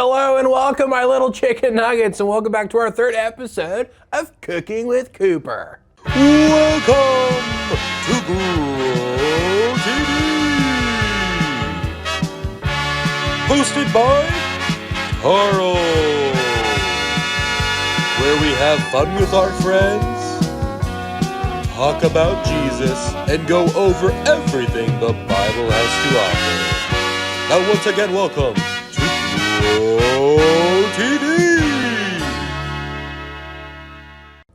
Hello and welcome, my little chicken nuggets, and welcome back to our third episode of Cooking with Cooper. Welcome to Grow TV, hosted by Carl, where we have fun with our friends, talk about Jesus, and go over everything the Bible has to offer. Now once again, welcome to Grow TV.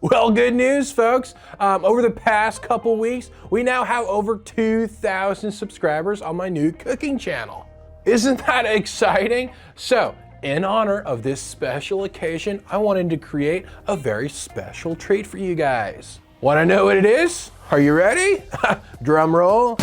Well, good news, folks. Over the past couple weeks, we now have over 2,000 subscribers on my new cooking channel. Isn't that exciting? So, in honor of this special occasion, I wanted to create a very special treat for you guys. Want to know what it is? Are you ready? Drum roll.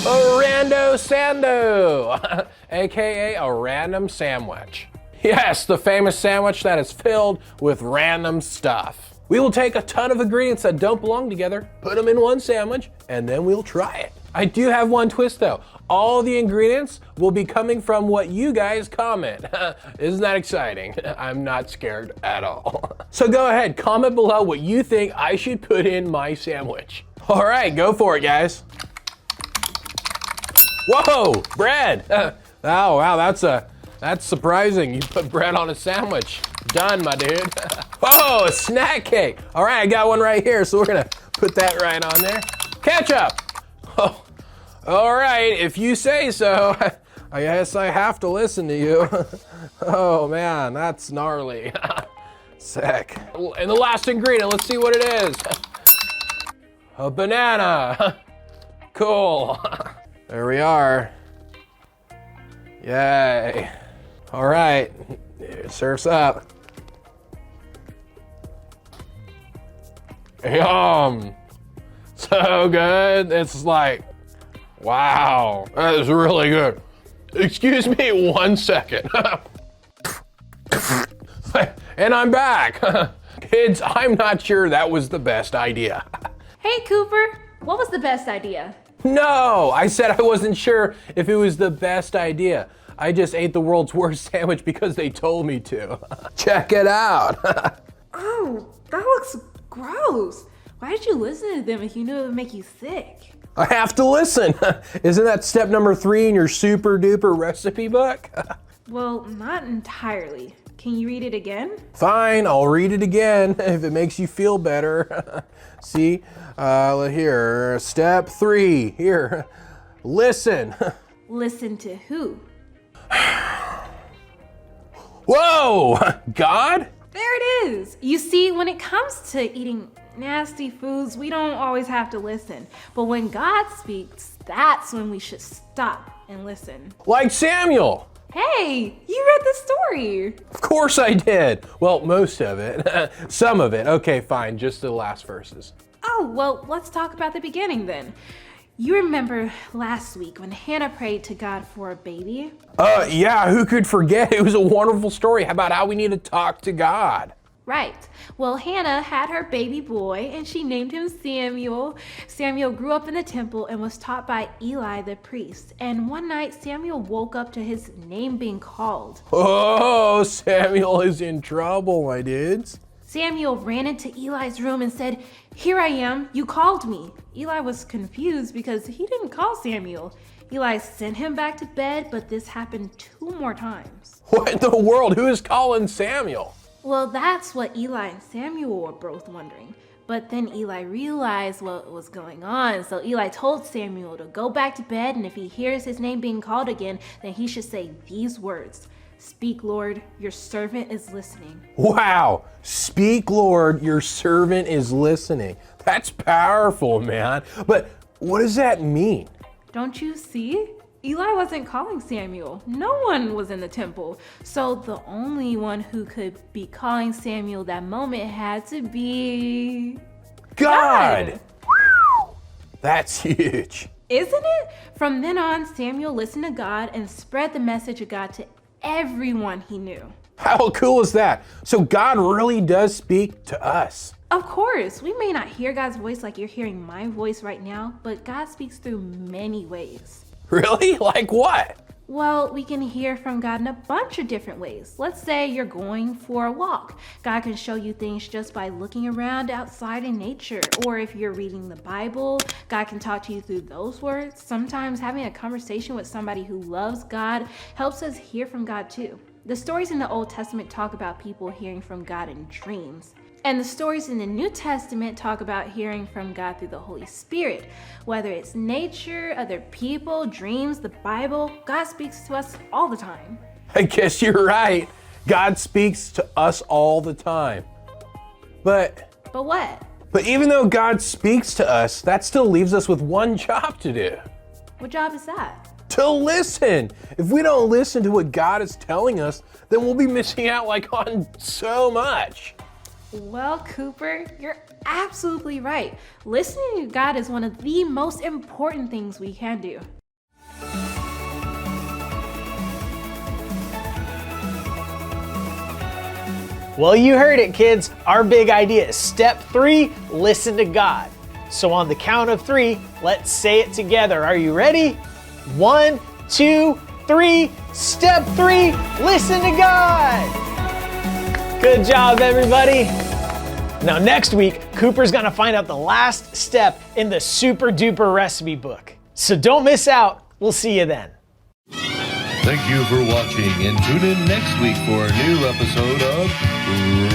A rando sando, aka a random sandwich. Yes, the famous sandwich that is filled with random stuff. We will take a ton of ingredients that don't belong together, put them in one sandwich, and then we'll try it. I do have one twist though. All the ingredients will be coming from what you guys comment. Isn't that exciting? I'm not scared at all. So go ahead, comment below what you think I should put in my sandwich. All right, go for it, guys. Whoa, bread. Oh, wow, that's surprising. You put bread on a sandwich. Done, my dude. Oh, a snack cake. All right, I got one right here, so we're gonna put that right on there. Ketchup. Oh, all right, if you say so. I guess I have to listen to you. Oh man, that's gnarly. Sick. And the last ingredient, let's see what it is. A banana. Cool. There we are. Yay. All right, surf's up. Yum. So good. It's like, wow, that is really good. Excuse me 1 second. And I'm back. Kids, I'm not sure that was the best idea. Hey Cooper, what was the best idea? No, I said I wasn't sure if it was the best idea. I just ate the world's worst sandwich because they told me to. Check it out. Oh, that looks gross. Why did you listen to them if you knew it would make you sick? I have to listen. Isn't that step number 3 in your super duper recipe book? Well, not entirely. Can you read it again? Fine, I'll read it again if it makes you feel better. See, here, step 3, here, listen. Listen to who? Whoa, God? There it is. You see, when it comes to eating nasty foods, we don't always have to listen. But when God speaks, that's when we should stop and listen. Like Samuel. Hey, you read the story. Of course I did. Well, most of it. Some of it. Okay, fine, just the last verses. Oh, well, let's talk about the beginning then. You remember last week when Hannah prayed to God for a baby? Yeah, who could forget? It was a wonderful story about how we need to talk to God. Right. Well, Hannah had her baby boy and she named him Samuel. Samuel grew up in the temple and was taught by Eli the priest. And one night Samuel woke up to his name being called. Oh, Samuel is in trouble, my dudes. Samuel ran into Eli's room and said, "Here I am, you called me." Eli was confused because he didn't call Samuel. Eli sent him back to bed, but this happened 2 more times. What in the world? Who is calling Samuel? Well, that's what Eli and Samuel were both wondering. But then Eli realized what was going on. So Eli told Samuel to go back to bed, and if he hears his name being called again, then he should say these words: "Speak, Lord, your servant is listening." Wow. Speak, Lord, your servant is listening. That's powerful, man. But what does that mean? Don't you see? Eli wasn't calling Samuel. No one was in the temple. So the only one who could be calling Samuel that moment had to be God. That's huge. Isn't it? From then on, Samuel listened to God and spread the message of God to everyone he knew. How cool is that? So God really does speak to us. Of course, we may not hear God's voice like you're hearing my voice right now, but God speaks through many ways. Really? Like what? Well, we can hear from God in a bunch of different ways. Let's say you're going for a walk. God can show you things just by looking around outside in nature. Or if you're reading the Bible, God can talk to you through those words. Sometimes having a conversation with somebody who loves God helps us hear from God too. The stories in the Old Testament talk about people hearing from God in dreams. And the stories in the New Testament talk about hearing from God through the Holy Spirit. Whether it's nature, other people, dreams, the Bible, God speaks to us all the time. I guess you're right. God speaks to us all the time. But what? But even though God speaks to us, that still leaves us with one job to do. What job is that? To listen. If we don't listen to what God is telling us, then we'll be missing out on so much. Well, Cooper, you're absolutely right. Listening to God is one of the most important things we can do. Well, you heard it, kids. Our big idea is step 3, listen to God. So on the count of 3, let's say it together. Are you ready? 1, 2, 3. Step 3, listen to God. Good job, everybody. Now next week, Cooper's gonna find out the last step in the super duper recipe book. So don't miss out. We'll see you then. Thank you for watching, and tune in next week for a new episode of